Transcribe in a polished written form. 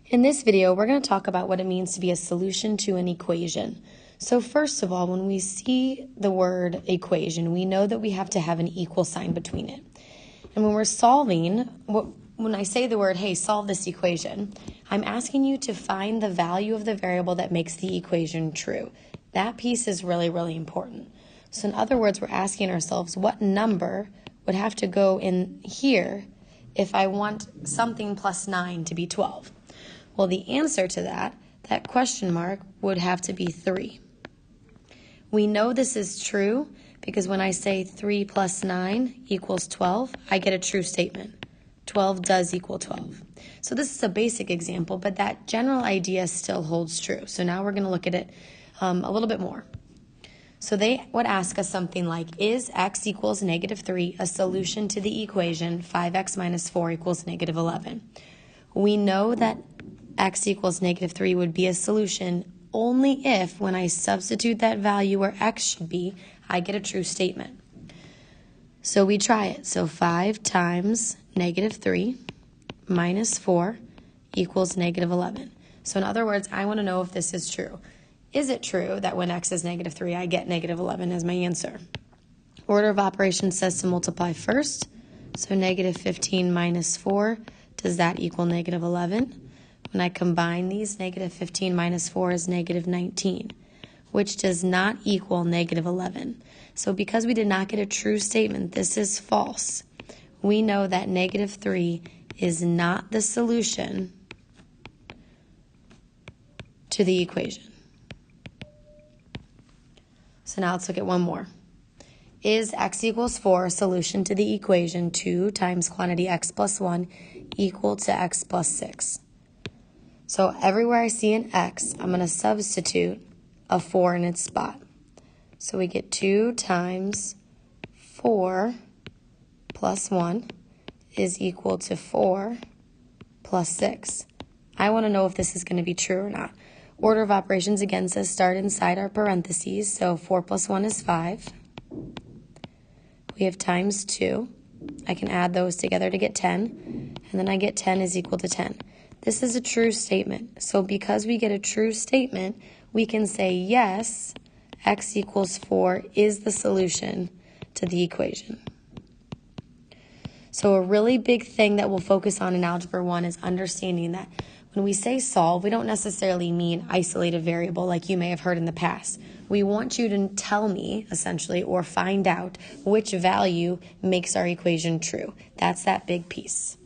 In this video, we're going to talk about what it means to be a solution to an equation. So first of all, when we see the word equation, we know that we have to have an equal sign between it. And when we're solving, when I say the word, hey, solve this equation, I'm asking you to find the value of the variable that makes the equation true. That piece is really, really important. So in other words, we're asking ourselves what number would have to go in here if I want something plus 9 to be 12. Well, the answer to that question mark, would have to be 3. We know this is true because when I say 3 plus 9 equals 12, I get a true statement. 12 does equal 12. So this is a basic example, but that general idea still holds true. So now we're going to look at it a little bit more. So they would ask us something like, is x equals negative 3 a solution to the equation 5x minus 4 equals negative 11? We know that x equals negative 3 would be a solution only if, when I substitute that value where x should be, I get a true statement. So we try it. So 5 times negative 3 minus 4 equals negative 11. So in other words, I want to know if this is true. Is it true that when x is negative 3, I get negative 11 as my answer? Order of operations says to multiply first. So negative 15 minus 4, does that equal negative 11? When I combine these, negative 15 minus 4 is negative 19, which does not equal negative 11. So because we did not get a true statement, this is false. We know that negative 3 is not the solution to the equation. So now let's look at one more. Is x equals 4 a solution to the equation 2 times quantity x plus 1 equal to x plus 6? So everywhere I see an x, I'm going to substitute a 4 in its spot. So we get 2 times 4 plus 1 is equal to 4 plus 6. I want to know if this is going to be true or not. Order of operations again says start inside our parentheses. So 4 plus 1 is 5. We have times 2. I can add those together to get 10. And then I get 10 is equal to 10. This is a true statement. So because we get a true statement, we can say yes, x equals 4 is the solution to the equation. So a really big thing that we'll focus on in Algebra 1 is understanding that when we say solve, we don't necessarily mean isolate a variable like you may have heard in the past. We want you to tell me, essentially, or find out which value makes our equation true. That's that big piece.